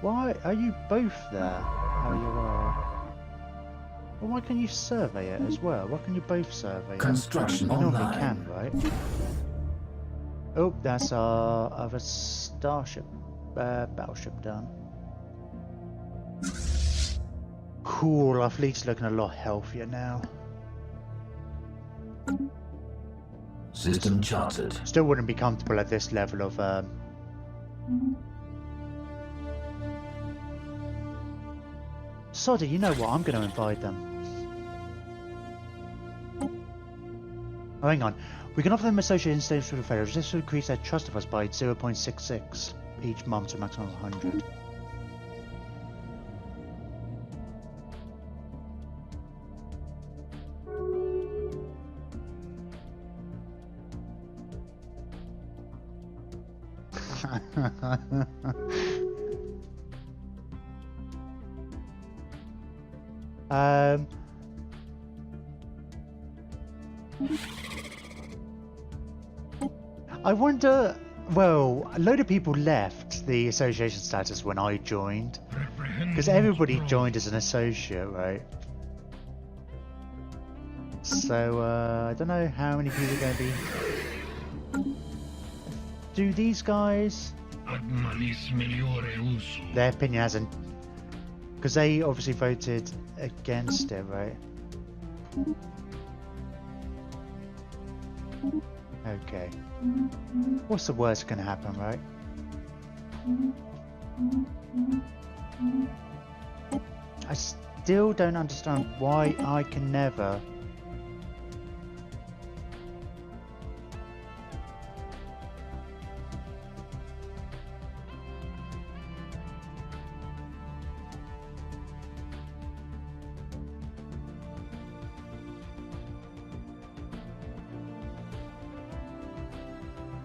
Why are you both there? How you are? Well, why can you survey it as well? Why can you both survey it? Construction You normally online. can, right? Oh, that's our other starship, battleship done. Cool, our fleet's looking a lot healthier now. System charted. Still wouldn't be comfortable at this level of Soddy, you know what? I'm going to invite them. Oh, hang on. We can offer them association status with the Federation. This will increase their trust of us by 0.66 each month to a maximum of 100. I wonder, well, a load of people left the association status when I joined, because everybody joined as an associate, right? So, I don't know how many people are going to be... Do these guys... Their opinion hasn't... Because they obviously voted against it, right? Okay. What's the worst going to happen, right? I still don't understand why I can never...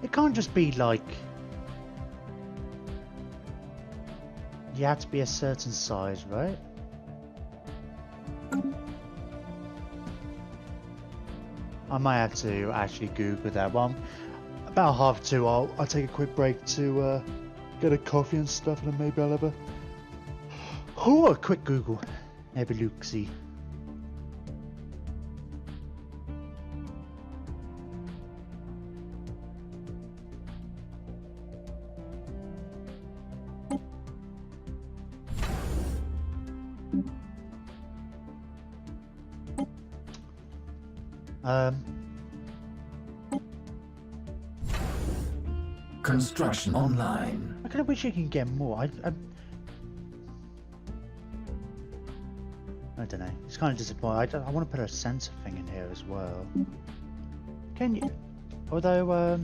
It can't just be like... You have to be a certain size, right? I might have to actually Google that one. About 1:30, I'll take a quick break to get a coffee and stuff, and then maybe I'll have a... Oh, a quick Google. Have a look-see. Construction online. I kind of wish you can get more. I don't know. It's kind of disappointing. I want to put a sensor thing in here as well. Can you? Although,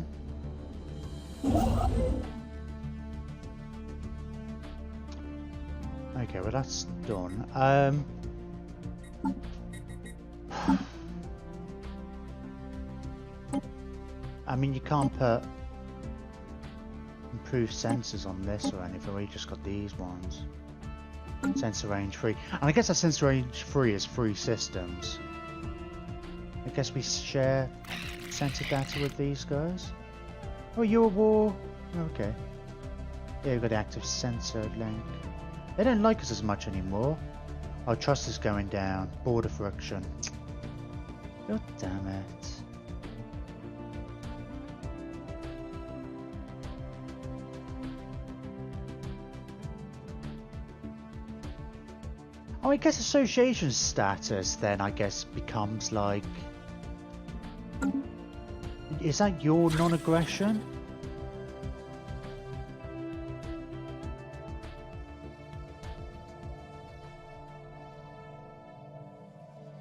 okay, well that's done. I mean, you can't put improved sensors on this or anything. We just got these ones. Sensor range 3, and I guess that sensor range 3 is 3 systems. I guess we share sensor data with these guys. Oh, you're a war. Okay. Yeah, we've got the active sensor link. They don't like us as much anymore. Our trust is going down. Border friction. God damn it. Oh, I guess association status then, I guess, becomes like... Is that your non-aggression?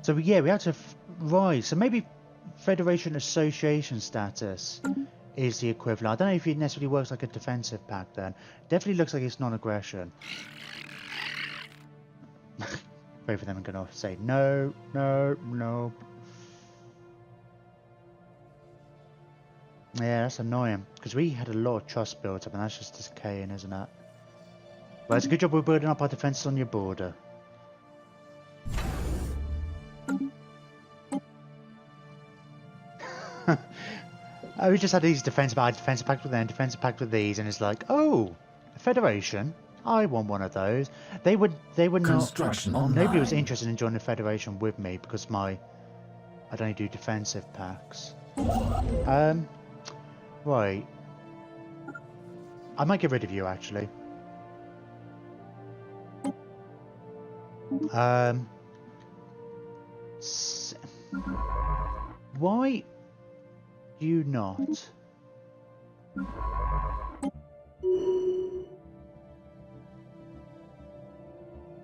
So yeah, we have to... Right, so maybe Federation Association status is the equivalent. I don't know if it necessarily works like a defensive pact then. Definitely looks like it's non-aggression. Both of them are going to say no, no, no. Yeah, that's annoying because we had a lot of trust built up, and that's just decaying, isn't it? Well, it's a good job we're building up our defenses on your border. We just had these defensive pact with them, defensive pact with these, and it's like, oh, a federation. I want one of those. They would not. Construction online. Nobody was interested in joining the Federation with me because I'd only do defensive packs. Right. I might get rid of you actually. Why you not?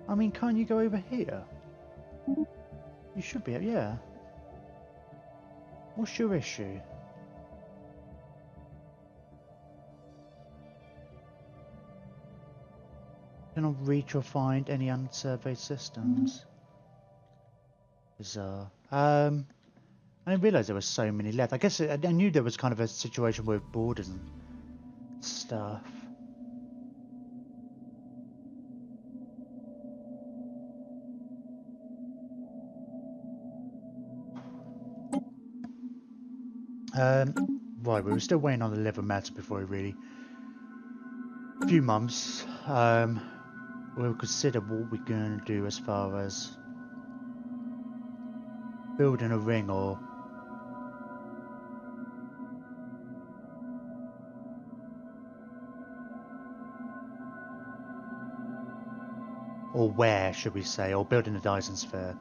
I mean, can't you go over here? You should be, yeah. What's your issue? Cannot reach or find any unsurveyed systems. Bizarre. I didn't realise there were so many left. I guess I knew there was kind of a situation with borders and stuff. Right, we were still waiting on the liver matter before we really... A few months. We'll consider what we're going to do as far as building a ring or where should we say, or building a Dyson sphere,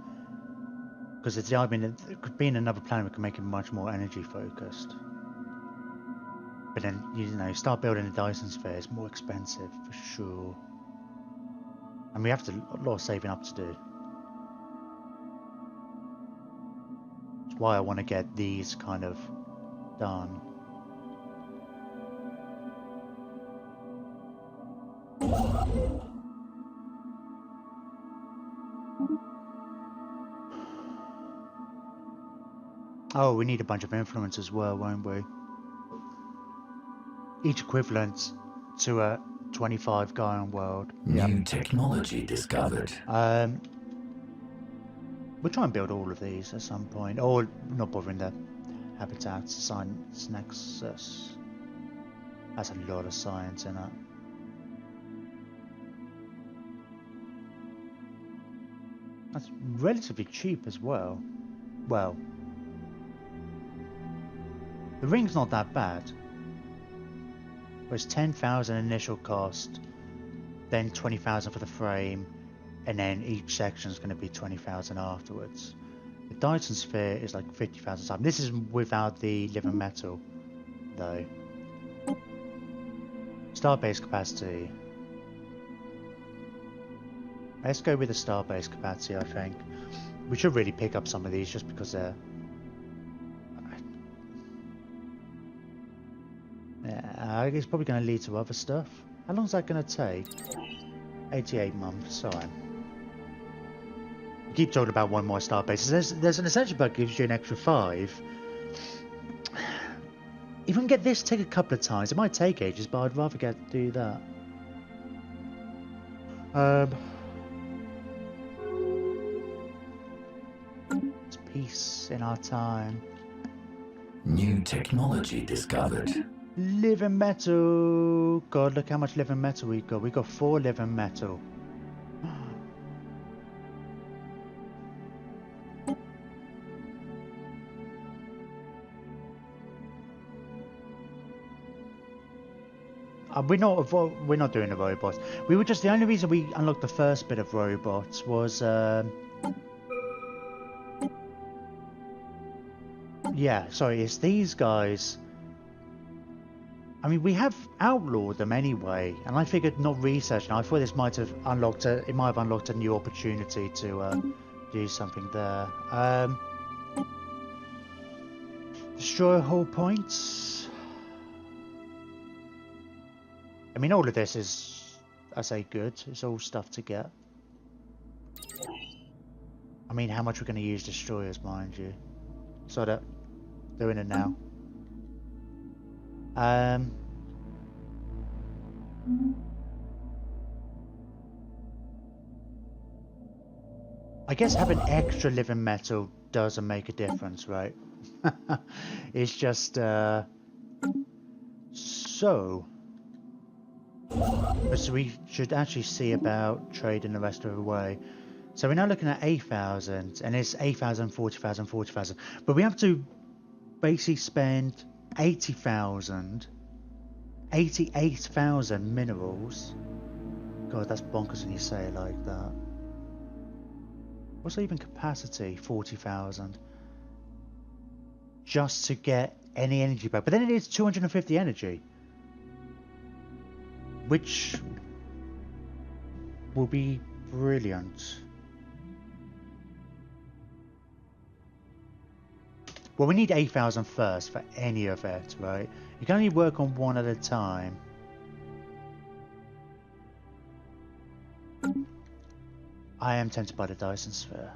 because it's the argument that it could be in another planet, we can make it much more energy focused. But then, you know, start building a Dyson sphere, it's more expensive for sure. And we have a lot of saving up to do. That's why I want to get these kind of done. Oh, we need a bunch of influence as well, won't we? Each equivalent to a 25 Gaian world. New technology discovered. We'll try and build all of these at some point, or not bothering the habitats, science nexus. That's a lot of science in it. That's relatively cheap as well. Well, the ring's not that bad. It's 10,000 initial cost, then 20,000 for the frame, and then each section is going to be 20,000 afterwards. The Dyson sphere is like 50,000 something. This is without the living metal, though. Starbase capacity. Let's go with the starbase capacity, I think. We should really pick up some of these just because they're... Yeah, it's probably going to lead to other stuff. How long is that going to take? 88 months, sorry. We keep talking about one more starbase. There's an essential bug that gives you an extra 5. If we can get this, take a couple of times. It might take ages, but I'd rather do that. It's peace in our time. New technology discovered. Living metal. God, look how much living metal we got. We got 4 living metal. We're not doing the robots. We were just, the only reason we unlocked the first bit of robots was yeah, sorry, it's these guys. I mean, we have outlawed them anyway, and I figured not researching. I thought this might have unlocked it might have unlocked a new opportunity to do something there. Destroy hull points. I mean, all of this is, I say, good. It's all stuff to get. I mean, how much we're going to use destroyers, mind you. So that doing it now. I guess having extra living metal doesn't make a difference, right? It's just so But we should actually see about trading the rest of the way. So we're now looking at 8,000, and it's 8,000, 40,000, 40,000. But we have to basically spend 80,000, 88,000 minerals. God, that's bonkers when you say it like that. What's even capacity? 40,000. Just to get any energy back. But then it is 250 energy. Which will be brilliant. Well, we need 8,000 first for any of it, right? You can only work on one at a time. I am tempted by the Dyson Sphere.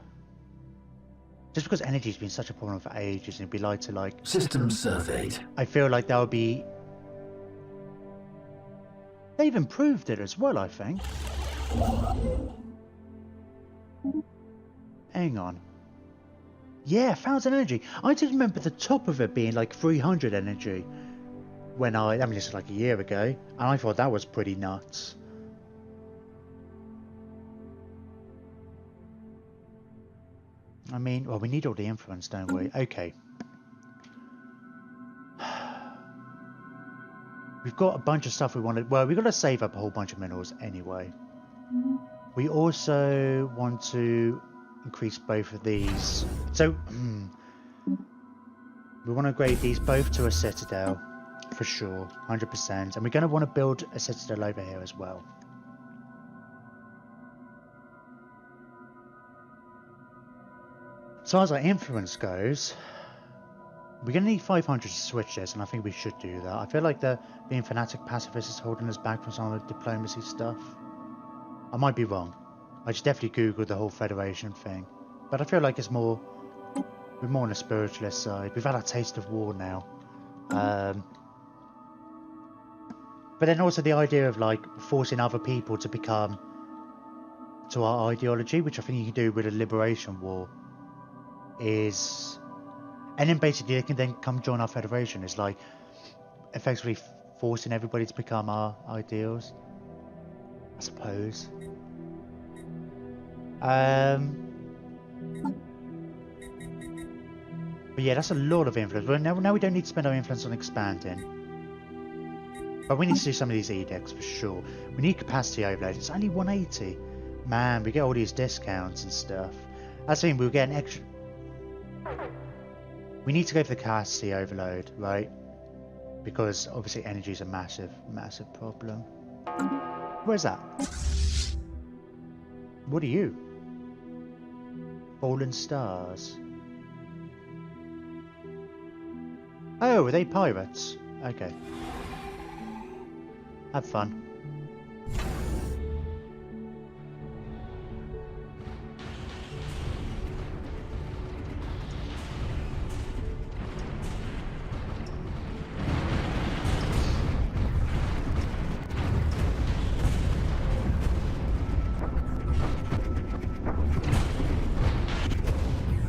Just because energy's been such a problem for ages, and it'd be like to like... System surveyed. I feel like that would be... They've improved it as well, I think. Hang on. Yeah, 1,000 energy. I just remember the top of it being like 300 energy. When I mean, this was like a year ago. And I thought that was pretty nuts. I mean, well, we need all the influence, don't we? Okay. We've got a bunch of stuff we wanted. Well, we've got to save up a whole bunch of minerals anyway. We also want to increase both of these. So, we want to upgrade these both to a citadel, for sure, 100%. And we're going to want to build a citadel over here as well. As far as our influence goes, we're going to need 500 to switch this, and I think we should do that. I feel like being fanatic pacifist is holding us back from some of the diplomacy stuff. I might be wrong. I should definitely Google the whole Federation thing. But I feel like it's more... We're more on the spiritualist side. We've had a taste of war now. But then also the idea of like forcing other people to become to our ideology, which I think you can do with a liberation war, is... And then basically they can then come join our Federation. It's like effectively forcing everybody to become our ideals, I suppose. But yeah, that's a lot of influence. Well, now we don't need to spend our influence on expanding. But we need to do some of these edicts for sure. We need capacity overload. It's only 180. Man, we get all these discounts and stuff. That's the thing, we'll get an extra... We need to go for the capacity overload, right? Because obviously energy is a massive, massive problem. Where's that? What are you? Fallen stars. Oh, are they pirates? Okay. Have fun.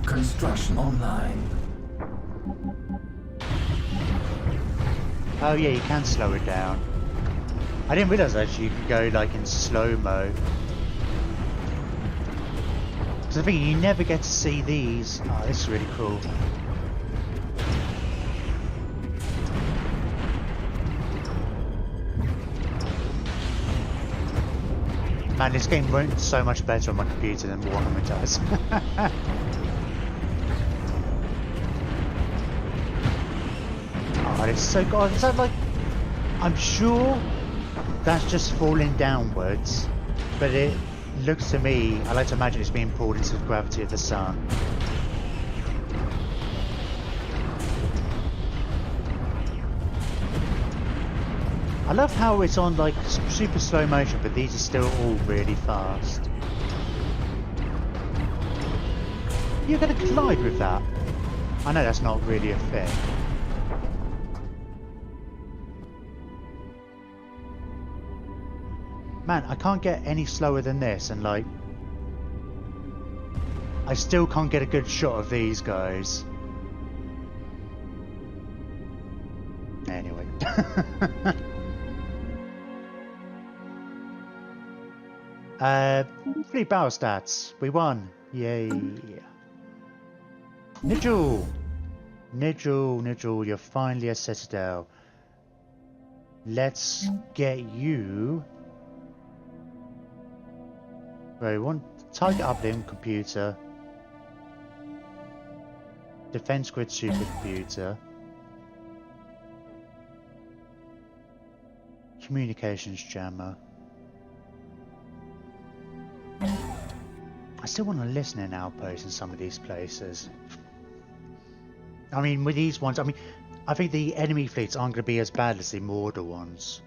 Construction online. Oh yeah, you can slow it down. I didn't realise actually you could go like in slow-mo. Because I think you never get to see these. Oh, this is really cool. Man, this game runs so much better on my computer than Warhammer does. Oh, it's so good. Is that like... I'm sure that's just falling downwards, but it looks to me, I like to imagine it's being pulled into the gravity of the sun. I love how it's on like super slow motion, but these are still all really fast. You're gonna collide with that. I know that's not really a thing. Man, I can't get any slower than this, and like... I still can't get a good shot of these guys. Anyway. Fleet battle stats. We won. Yay. Nigel, you're finally a citadel. Let's get you. Right, we want target uplink computer, defense grid supercomputer, communications jammer. I still want a listening outpost in some of these places. I mean, with these ones, I think the enemy fleets aren't going to be as bad as the Mordor ones.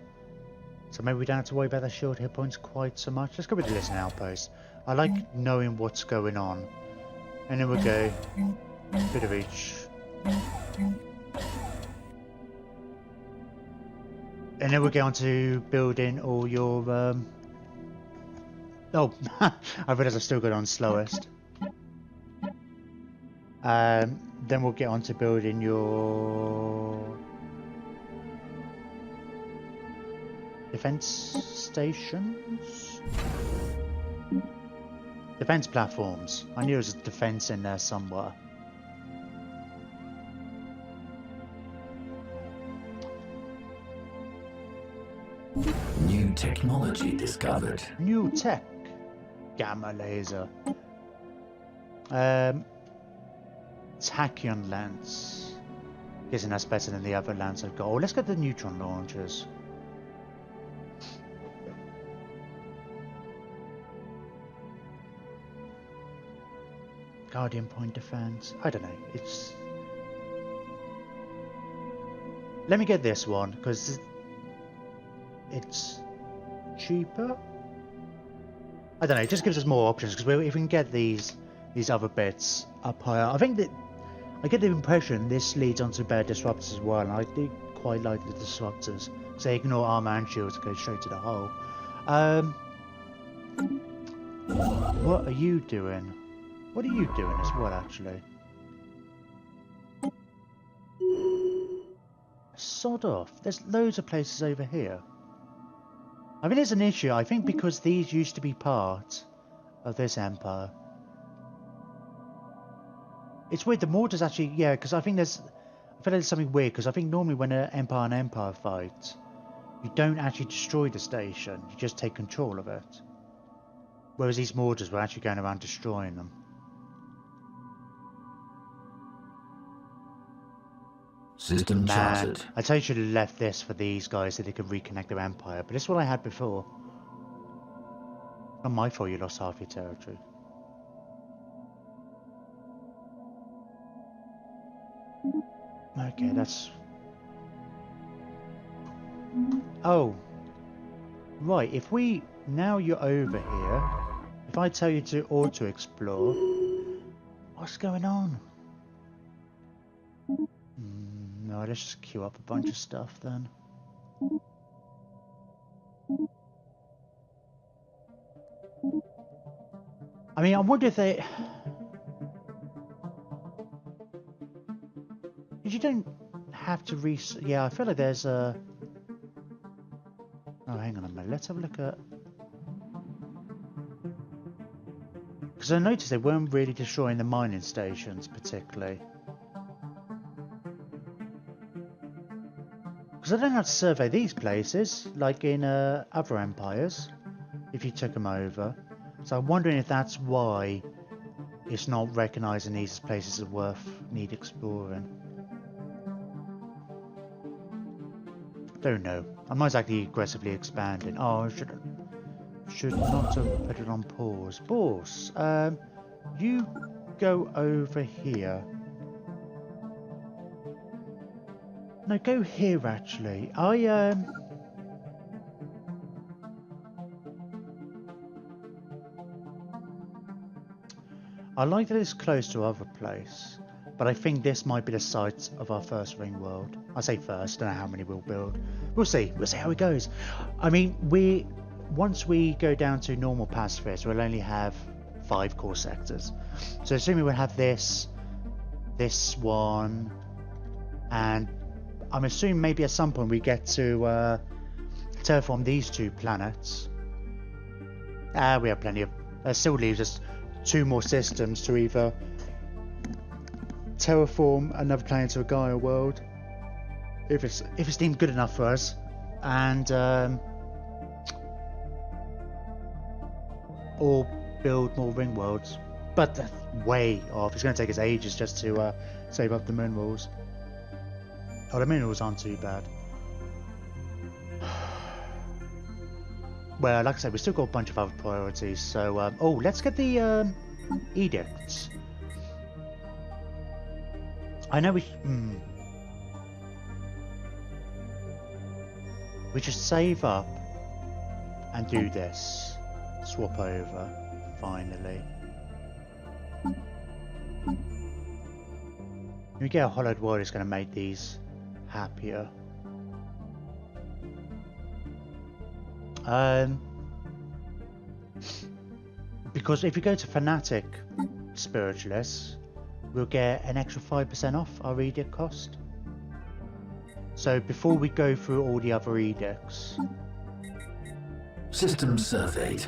So maybe we don't have to worry about the short hit points quite so much. Let's go with the listening outpost. I like knowing what's going on. And then we'll go bit of each. And then we'll get on to building all your oh, I realised I've still got on slowest. Then we'll get on to building your defense stations? Defense platforms. I knew there was a defense in there somewhere. New technology discovered. New tech. Gamma laser. Tachyon lance. Guessing that's better than the other lance I've got. Oh, let's get the neutron launchers. Guardian point defense. I don't know. It's. Let me get this one because it's cheaper. I don't know. It just gives us more options because if we can get these other bits up higher, I think that I get the impression this leads on to better disruptors as well, and I do quite like the disruptors. So ignore armor and shields and go straight to the hull. What are you doing? What are you doing as well, actually? Sod off. There's loads of places over here. I mean, there's an issue, I think, because these used to be part of this empire. It's weird, the Mordors actually, yeah, because I feel there's something weird, because I think normally when an empire and empire fight, you don't actually destroy the station, you just take control of it. Whereas these Mordors were actually going around destroying them. System charted. I tell you, should have left this for these guys so they could reconnect their empire, but this is what I had before. Not my fault you lost half your territory. Okay, that's... Oh. Right, if we... Now you're over here. If I tell you to auto-explore... What's going on? No, let's just queue up a bunch of stuff then. I mean, I wonder if they... You don't have to yeah, I feel like there's a... Oh, hang on a minute. Let's have a look at... Because I noticed they weren't really destroying the mining stations, particularly. Because I don't have to survey these places, like in other empires, if you took them over. So I'm wondering if that's why it's not recognising these places as need exploring. Don't know. I'm not exactly aggressively expanding. Oh, I should not have put it on pause. Pause. You go over here. No, go here actually. I like that it's close to other place, but I think this might be the site of our first ring world. I say first, don't know how many we'll build. We'll see how it goes. I mean, once we go down to normal pacifists, we'll only have 5 core sectors. So assuming we'll have this one, and I'm assuming maybe at some point we get to terraform these 2 planets. We have plenty of... That still leaves us 2 more systems to either terraform another planet to a Gaia world, if it's deemed good enough for us, and or build more ring worlds. But that's way off. It's going to take us ages just to save up the minerals. Oh, the minerals aren't too bad. Well, like I said, we've still got a bunch of other priorities, so... oh, let's get the edicts. I know we should save up and do this. Swap over, finally. If we get a hollowed world, it's going to make these happier. Because if we go to Fanatic Spiritualists, we'll get an extra 5% off our edict cost. So before we go through all the other edicts... System surveyed.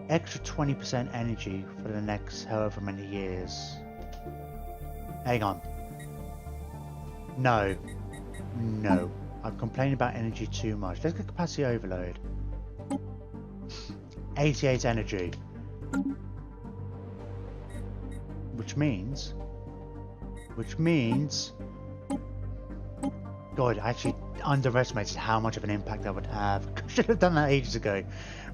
Extra 20% energy for the next however many years. Hang on. No. No. I'm complaining about energy too much. Let's get capacity overload. 88 energy. Which means... God, I actually underestimated how much of an impact that would have. Should have done that ages ago.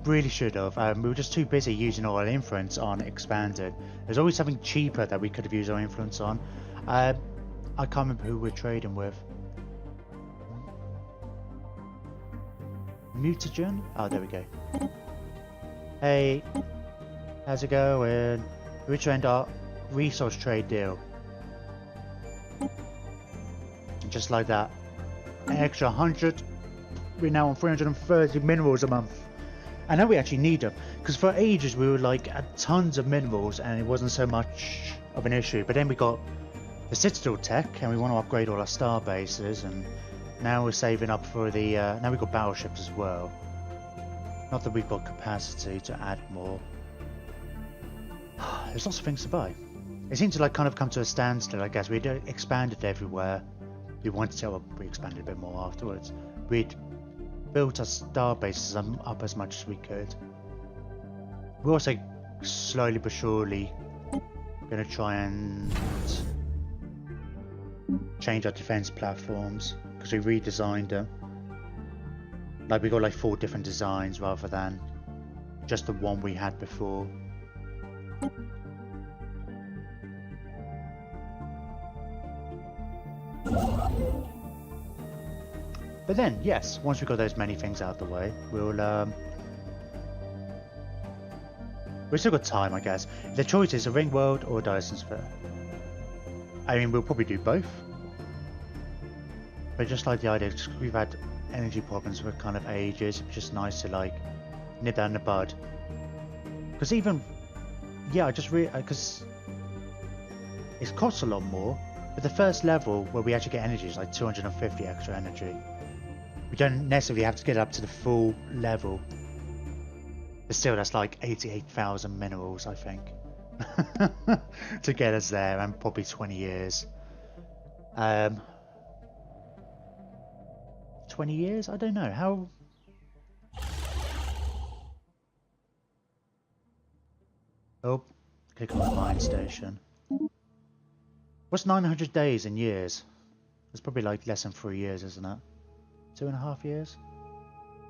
Really should have. We were just too busy using all our influence on Expanded. There's always something cheaper that we could have used our influence on. I can't remember who we're trading with. Mutagen? Oh, there we go. Hey, how's it going? We trend our resource trade deal. And just like that, an extra 100. We're now on 330 minerals a month. I know we actually need them, because for ages we were like at tons of minerals and it wasn't so much of an issue. But then we got the Citadel tech and we want to upgrade all our star bases, and now we're saving up for the... now we've got battleships as well. Not that we've got capacity to add more. There's lots of things to buy. It seemed to like kind of come to a standstill, I guess. We'd expanded everywhere. We wanted to... Well, we expanded a bit more afterwards. We'd built our star bases up as much as we could. We're also slowly but surely going to try and change our defense platforms, because we redesigned them. Like we got like 4 different designs rather than just the one we had before. But then, yes, once we've got those many things out of the way, we'll we've still got time, I guess. The choice is a ring world or a Dyson sphere. I mean, we'll probably do both. But just like the idea, just we've had energy problems for kind of ages, it's just nice to like nip that in the bud. Because even, yeah, I just because it costs a lot more. But the first level where we actually get energy is like 250 extra energy. We don't necessarily have to get up to the full level. But still, that's like 88,000 minerals, I think. To get us there, and probably 20 years. 20 years? I don't know. How... Oh, click on the mine station. What's 900 days in years? It's probably like less than 3 years, isn't it? 2.5 years?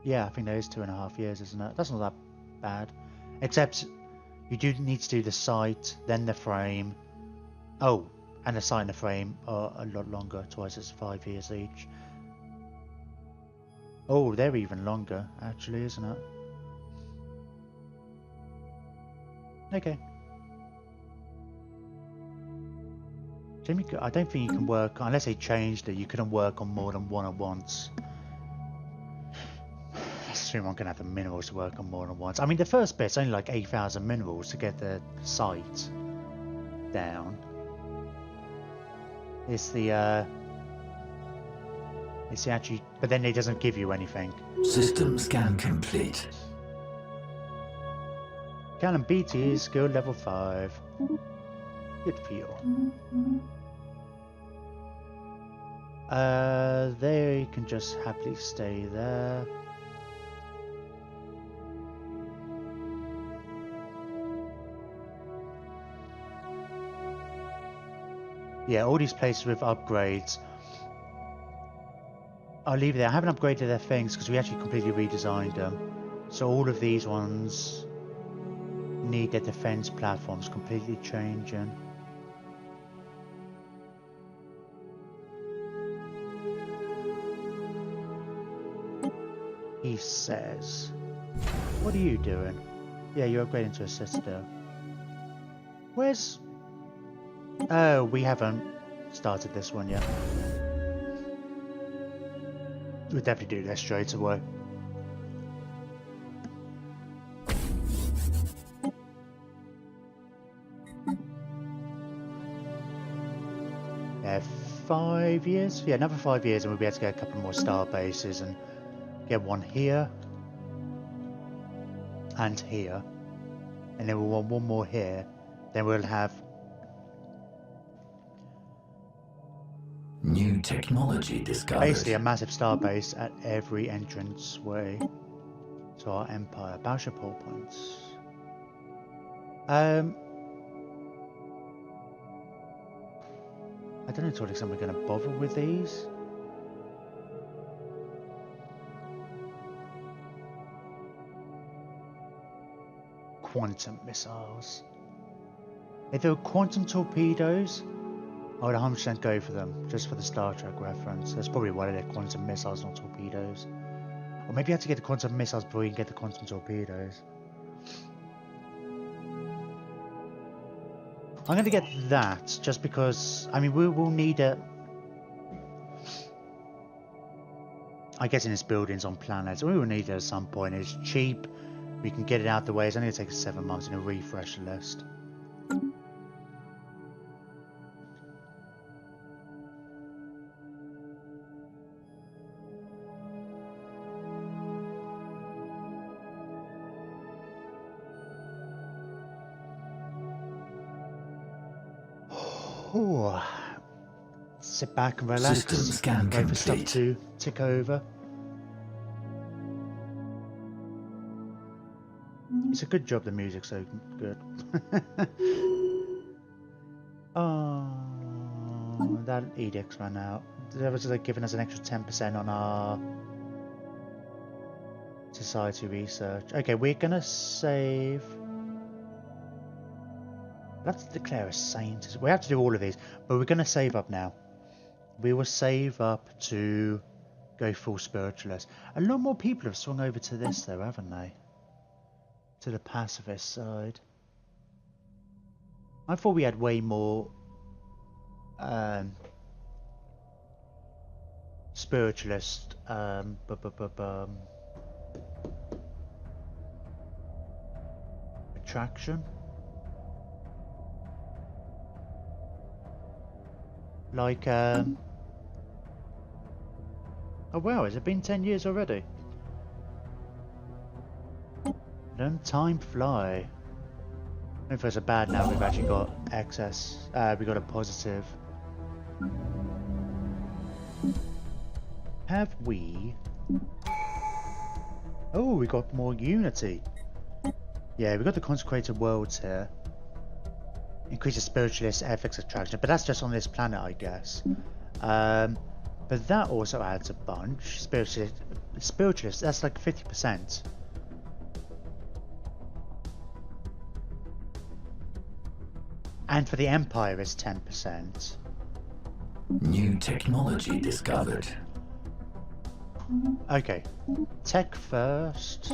Yeah, I think that is 2.5 years, isn't it? That's not that bad. Except you do need to do the site, then the frame. Oh, and the site and the frame are a lot longer, twice as 5 years each. Oh, they're even longer, actually, isn't it? Okay. I don't think you can work, unless they changed it, you couldn't work on more than one at once. I assume I'm going to have the minerals to work on more than once. I mean, the first bit's only like 8,000 minerals to get the site down. It's the It's actually, but then it doesn't give you anything. System scan complete. Callum BT is skill level 5. Good for you. They can just happily stay there. Yeah, all these places with upgrades, I'll leave it there. I haven't upgraded their things because we actually completely redesigned them. So all of these ones need their defense platforms completely changing. He says, what are you doing? Yeah, you're upgrading to a sister. Where's... Oh, we haven't started this one yet. We'll definitely do this straight away. Yeah, 5 years? Yeah, another 5 years and we'll be able to get a couple more star bases and get one here. And here. And then we'll want one more here. Then we'll have... New technology discovered. basically a massive starbase at every entrance way to our empire. Battleship hull points. I don't know to what extent we're going to bother with these. Quantum missiles. If there were quantum torpedoes, I would 100% go for them, just for the Star Trek reference. That's probably why they're quantum missiles, not torpedoes. Or maybe you have to get the quantum missiles before you can get the quantum torpedoes. I'm going to get that, just because, I mean, we will need it. I guess in its buildings on planets, we will need it at some point. It's cheap, we can get it out the way. It's only going to take us 7 months and a refresh list. Ooh. Sit back and relax. System scan wait for stuff complete. to tick over. It's a good job the music's so good. Oh, that edict's ran out. That was like giving us an extra 10% on our society research. Okay, we're gonna save. Let's declare a saint. We have to do all of these, but we're going to save up now. We will save up to go full spiritualist. A lot more people have swung over to this though, haven't they? To the pacifist side. I thought we had way more spiritualist attraction. Like, oh wow, has it been 10 years already? Don't time fly. I don't know if it's a bad now, we've actually got excess, we got a positive. Have we? Oh, we got more unity. Yeah, we got the consecrated worlds here. Increases spiritualist ethics attraction, but that's just on this planet, I guess. But that also adds a bunch. Spiritualist, that's like 50%. And for the Empire, it's 10%. New technology discovered. Okay, tech first.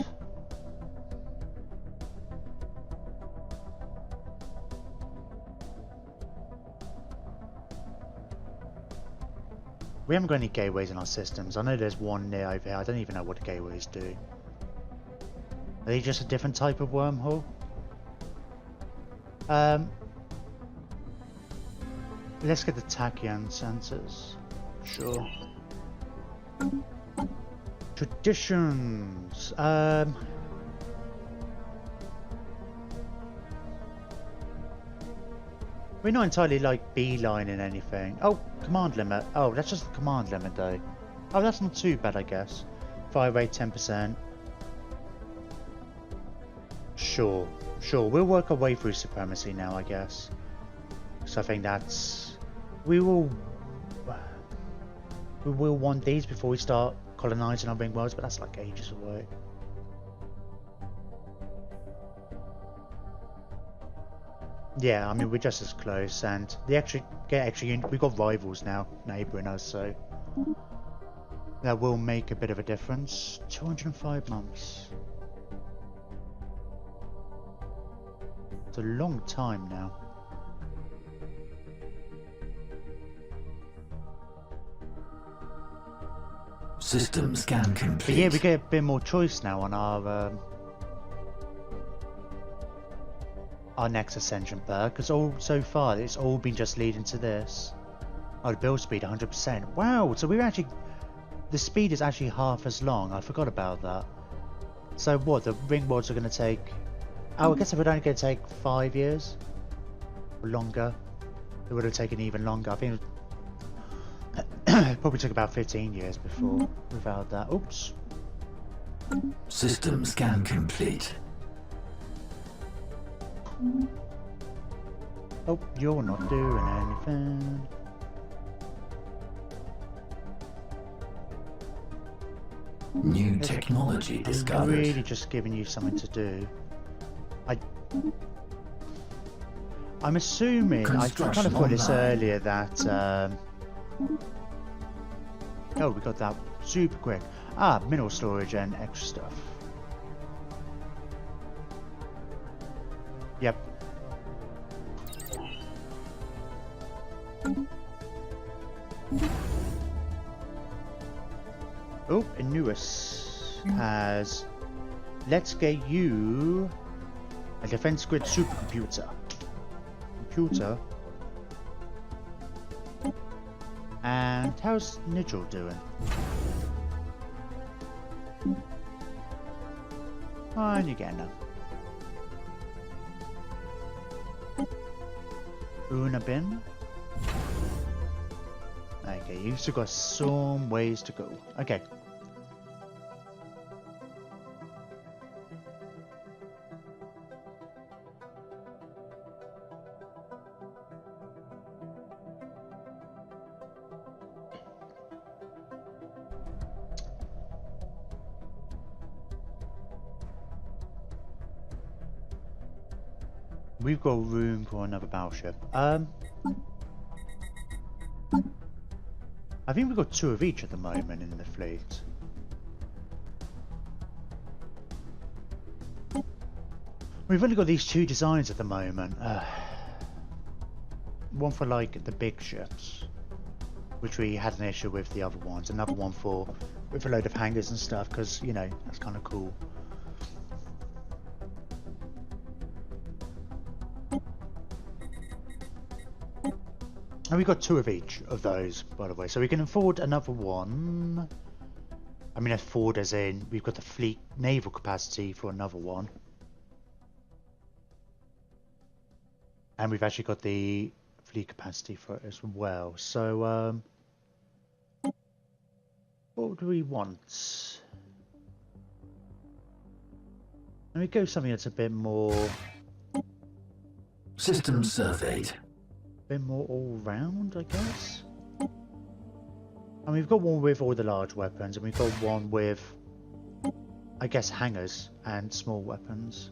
We haven't got any gateways in our systems. I know there's one near over here. I don't even know what the gateways do. Are they just a different type of wormhole? Let's get the tachyon sensors. Sure. Traditions. We're not entirely like beelining anything. Oh, command limit. Oh, that's just the command limit though. Oh, that's not too bad, I guess. Fire rate 10%. Sure, sure. We'll work our way through supremacy now, I guess. So I think that's... We will want these before we start colonizing our ring worlds, but that's like ages away. Yeah, I mean we're just as close, and they actually we've got rivals now neighbouring us, so that will make a bit of a difference. 205 months. It's a long time now. System scan complete. But yeah, we get a bit more choice now on our next ascension perk, because so far it's all been just leading to this. Oh, the build speed 100%. Wow, so the speed is actually half as long. I forgot about that. So what, the ring worlds are going to take... Oh, I guess if it only going to take 5 years or longer, it would have taken even longer. I think it probably took about 15 years before without that. Oops. System scan complete. Oh, you're not doing anything. New technology discovered. Really just giving you something to do. I'm assuming, I kind of thought this earlier that, oh, we got that super quick. Ah, mineral storage and extra stuff. Yep. Oh, Anubis has... Let's get you a defense grid supercomputer. And how's Nigel doing? And you're getting them. Una bin. Okay, you've still got some ways to go. Okay. We've got room for another battleship. I think we've got 2 of each at the moment in the fleet. We've only got these 2 designs at the moment. One for like the big ships, which we had an issue with the other ones. Another one for with a load of hangars and stuff, because you know that's kind of cool. And we got 2 of each of those, by the way, so we can afford another one. I mean, afford as in we've got the fleet naval capacity for another one, and we've actually got the fleet capacity for it as well. So, what do we want? Let me go something that's a bit more. System surveyed. Bit more all round, I guess. And we've got one with all the large weapons, and we've got one with, I guess, hangars and small weapons.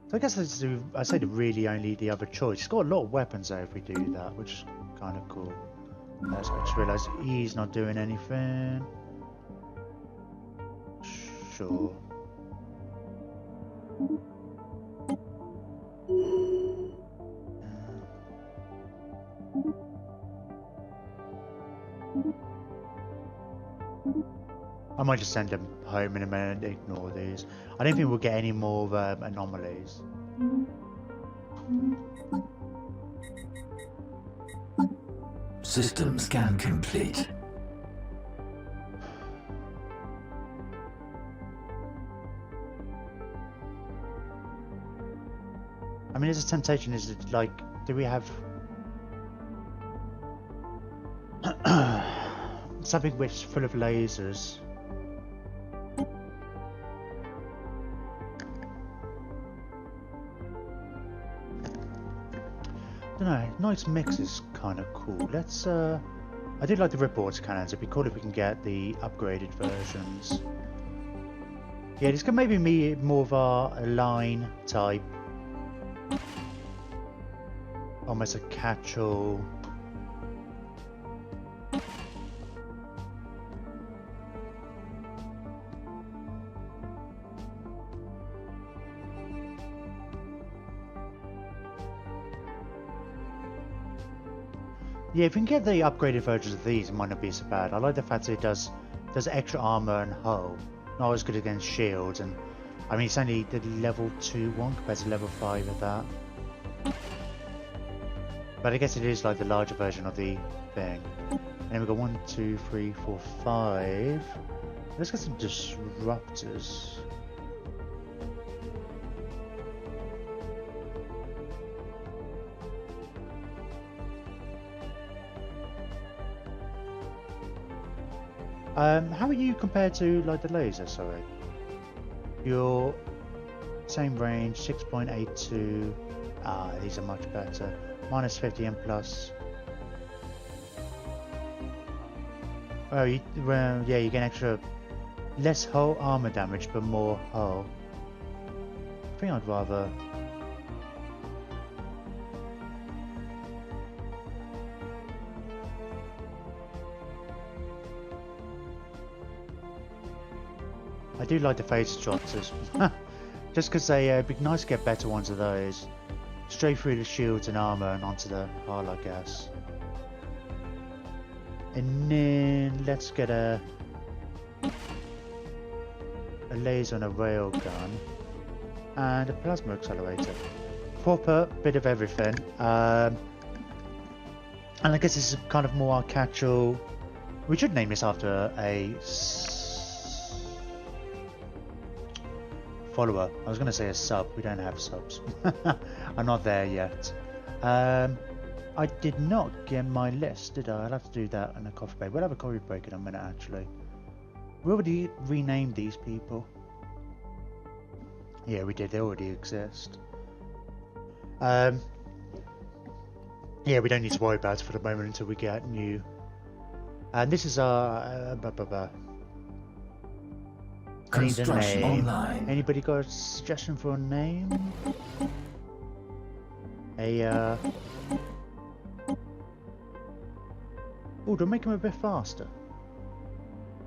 So I guess I say really only the other choice. It's got a lot of weapons there if we do that, which is kind of cool. So I just realised he's not doing anything. Sure. I might just send them home in a minute and ignore these. I don't think we'll get any more anomalies. System scan complete. I mean, there's a temptation, is it like, do we have something which is full of lasers? I don't know, nice mix is kind of cool. Let's, I do like the ripcord cannons. It'd be cool if we can get the upgraded versions. Yeah, this could maybe be more of a line type. Almost a catch-all. Yeah, if we can get the upgraded versions of these, it might not be so bad. I like the fact that it does extra armor and hull. Not as good against shields, and I mean it's only the level 2 one compared to level 5 of that. But I guess it is like the larger version of the thing. And then we've got 1, 2, 3, 4, 5. Let's get some disruptors. How are you compared to like the laser? Sorry, your same range, 6.82. Ah, these are much better. Minus 50 and plus. Oh, well, yeah, you get extra, less hull armor damage, but more hull. I think I'd rather. I do like the phase disruptors, just because it'd be nice to get better ones of those. Straight through the shields and armor and onto the hull, I guess. And then let's get a laser and a railgun and a plasma accelerator. Proper bit of everything. And I guess this is kind of more our catch-all. We should name this after a follower. I was going to say a sub. We don't have subs. I'm not there yet. I did not get my list, did I? I'll have to do that in a coffee break. We'll have a coffee break in a minute, actually. We already renamed these people. Yeah, we did. They already exist. Yeah, we don't need to worry about it for the moment until we get new. And this is our... Construction name. online. Anybody got a suggestion for a name? Oh, do I make him a bit faster?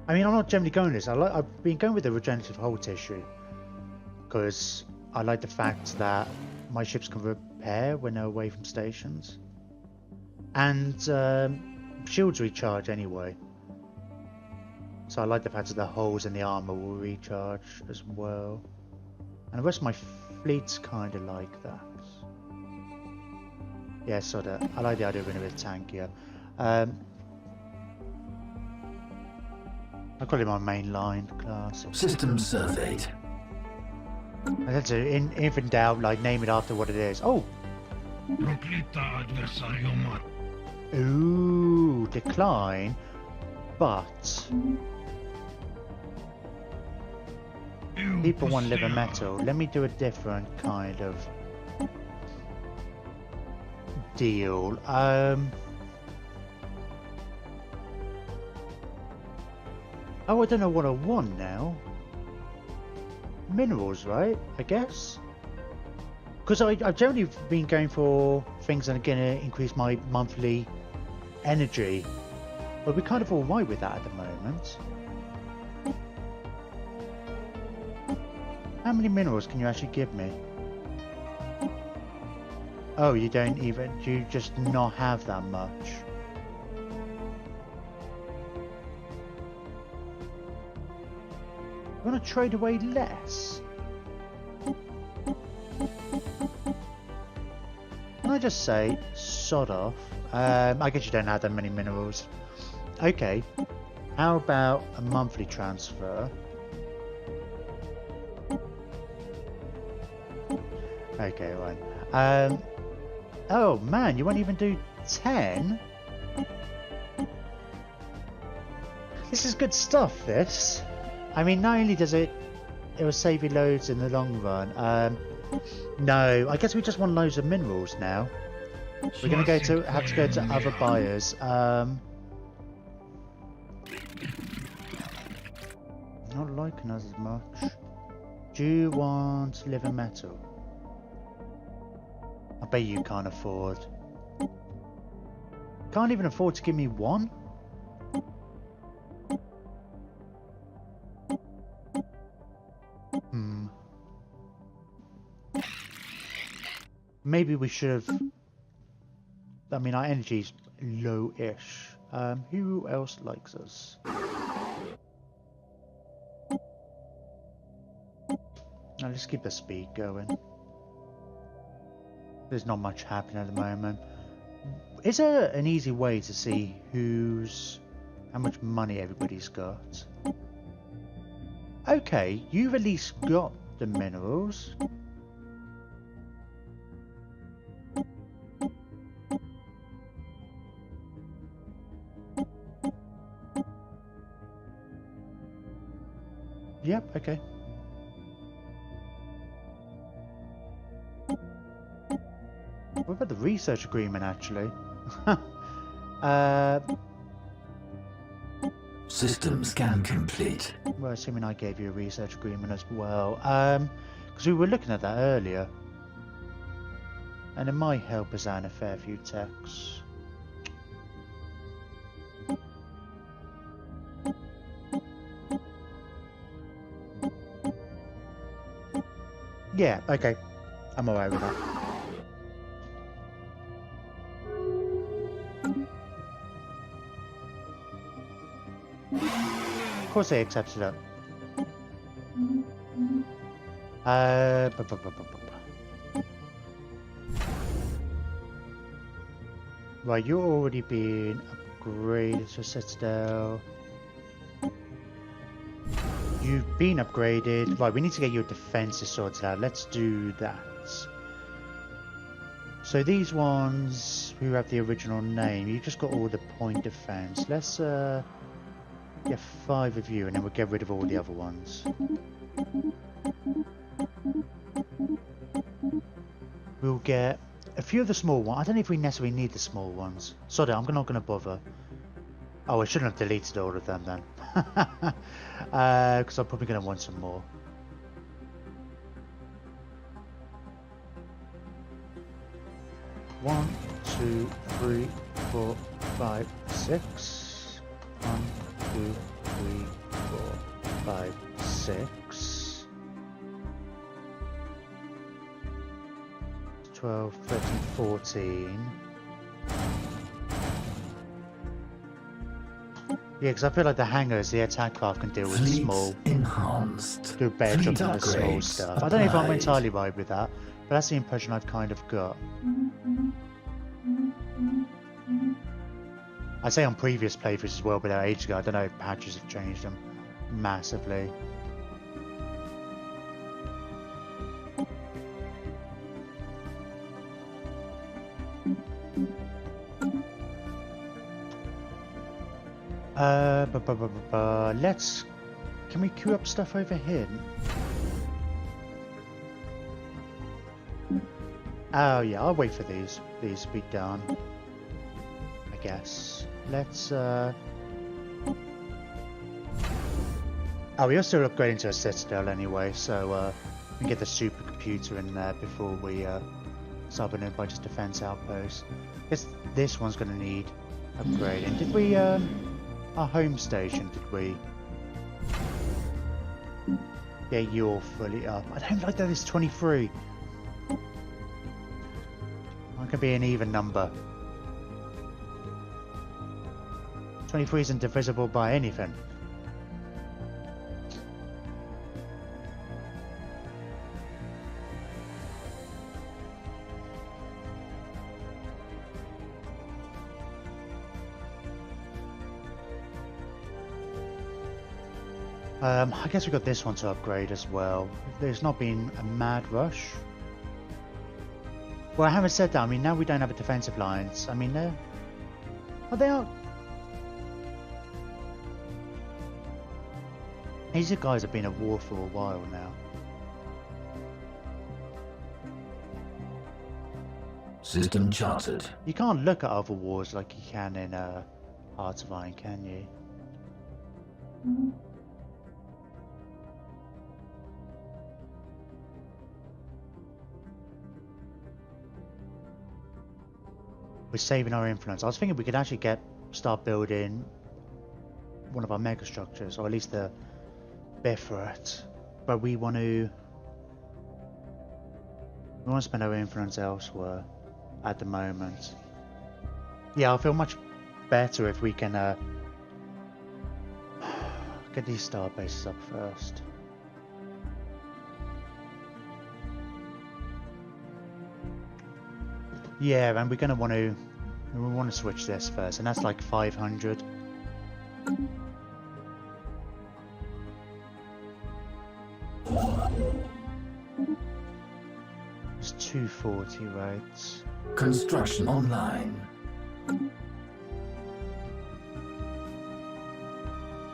I mean, I'm not generally going this. I've been going with the regenerative hull tissue because I like the fact that my ships can repair when they're away from stations, and shields recharge anyway. So I like the fact that the hulls and the armor will recharge as well. And the rest of my fleet's kind of like that. Yeah, sort of. I like the idea of being a bit tankier. I'll call it my mainline class. System surveyed. I had to, if in doubt, like name it after what it is. Oh! Ooh, decline. But... people want liver metal. Let me do a different kind of deal. Oh, I don't know what I want now. Minerals, right? I guess. Because I've generally been going for things that are going to increase my monthly energy. But we're kind of alright with that at the moment. How many minerals can you actually give me? Oh, you don't even... you just not have that much? You want to trade away less? Can I just say, sod off? I guess you don't have that many minerals. Okay, how about a monthly transfer? Okay, right. Oh man, you won't even do 10? This is good stuff, this. I mean, not only does it will save you loads in the long run. No, I guess we just want loads of minerals now. We're gonna have to go to other buyers. Not liking us as much. Do you want living metal? I bet you can't afford. Can't even afford to give me one? Maybe we should have... I mean, our energy's low-ish. Who else likes us? Now let's keep the speed going. There's not much happening at the moment. Is there an easy way to see how much money everybody's got? Okay, you've at least got the minerals. Yep, okay. What about the research agreement, actually? System scan complete. Well, assuming I gave you a research agreement as well. Because we were looking at that earlier. And it might help us out in a fair few techs. Yeah, okay. I'm alright with that. Of course they accepted it. Right, you're already being upgraded to Citadel. You've been upgraded. Right, we need to get your defenses sorted out. Let's do that. So these ones who have the original name, you just got all the point defense. Let's get 5 of you and then we'll get rid of all the other ones. We'll get a few of the small ones. I don't know if we necessarily need the small ones. Sorry, I'm not going to bother. Oh, I shouldn't have deleted all of them then. Because I'm probably going to want some more. One, 2, 3, 4, 5, 6. 1, 2, 3, 4, 5, 6. 12, 13, 14. Yeah, because I feel like the hangars, the attack craft can deal with Fleet small. enhanced. Do a better job than the small Upgrades stuff. I don't know if I'm applied. entirely right with that, but that's the impression I've kind of got. I say on previous playthroughs as well, but ages ago, I don't know if patches have changed them massively. Let's... Can we queue up stuff over here? Oh yeah, I'll wait for these to be done. I guess. Let's Oh, we are still upgrading to a Citadel anyway, so we can get the supercomputer in there before we start building a bunch of defense outposts. I guess this one's gonna need upgrading. Did we our home station, did we? Yeah, you're fully up. I don't like that it's 23. That could be an even number. 23 isn't divisible by anything. I guess we got this one to upgrade as well. There's not been a mad rush. Well, I haven't said that. I mean, now we don't have a defensive lines. I mean, they are. These guys have been at war for a while now. System charted. You can't look at other wars like you can in Hearts of Iron, can you? We're saving our influence. I was thinking we could actually start building one of our mega structures, or at least the bit for it. But we want to spend our influence elsewhere at the moment. Yeah, I'll feel much better if we can get these star bases up first. Yeah, and we're gonna want to switch this first, and that's like 500. It's 240 rates. Construction online.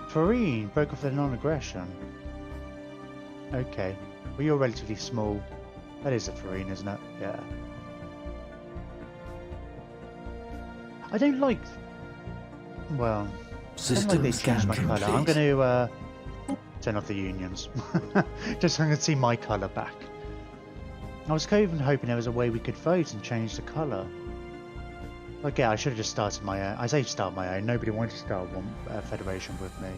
Farine broke off their non-aggression. Okay, well you're relatively small. That is a Farine, isn't it? Yeah. I don't like. Well, I don't like they change my colour. I'm going to turn off the unions. Just so I can see my colour back. I was even hoping there was a way we could vote and change the colour. Like, yeah, I should have just started my own. I say start my own. Nobody wanted to start one federation with me.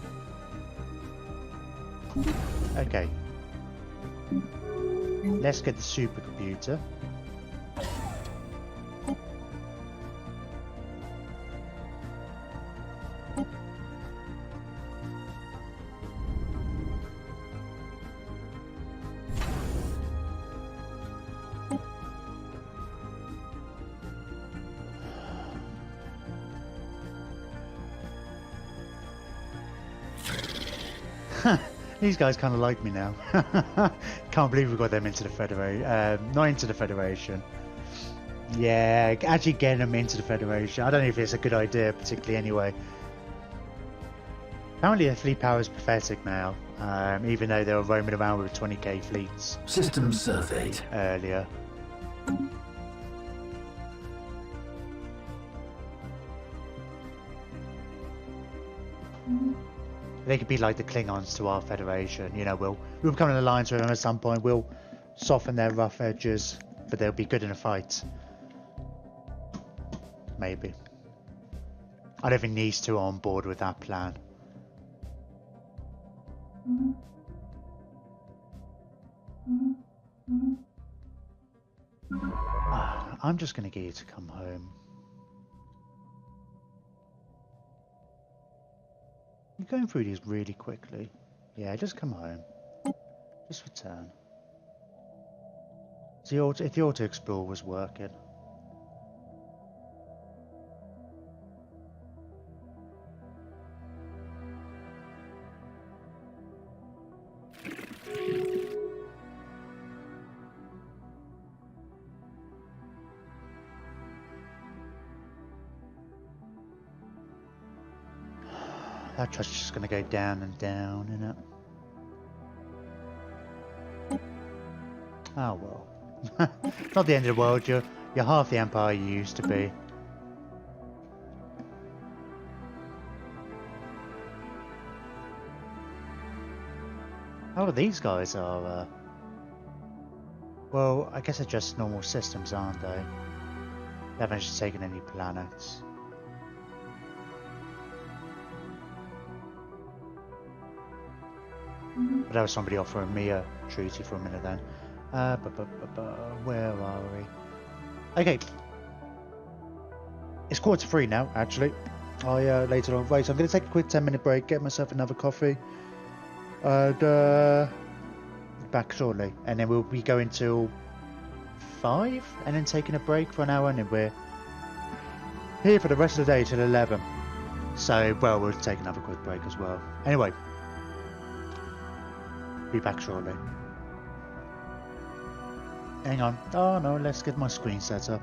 Okay. Let's get the supercomputer. These guys kind of like me now. Can't believe we got them into the Federation. Not into the Federation. Yeah, actually getting them into the Federation. I don't know if it's a good idea, particularly anyway. Apparently their fleet power is pathetic now, even though they were roaming around with 20k fleets. System surveyed. Earlier. They could be like the Klingons to our Federation. You know, we'll become an alliance with them at some point. We'll soften their rough edges, but they'll be good in a fight. Maybe. I don't think these two are on board with that plan. I'm just going to get you to come home. You're going through these really quickly. Yeah, just come home. Just return. See, if the auto-explore was working. That trust is just going to go down and down, isn't it? Oh well. Not the end of the world. You're half the empire you used to be. Oh, these guys are. Well, I guess they're just normal systems, aren't they? They haven't actually taken any planets. But that was somebody offering me a treaty for a minute then. Where are we? Okay. It's 2:45 now, actually. Later on. Right, so I'm going to take a quick 10-minute break, get myself another coffee. And, back shortly. And then we'll be going till 5, and then taking a break for an hour, and then we're here for the rest of the day till 11. So, well, we'll take another quick break as well. Anyway. be back shortly. Hang on. Oh no, let's get my screen set up.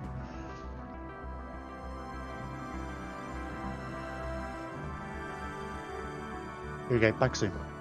Here we go, back soon.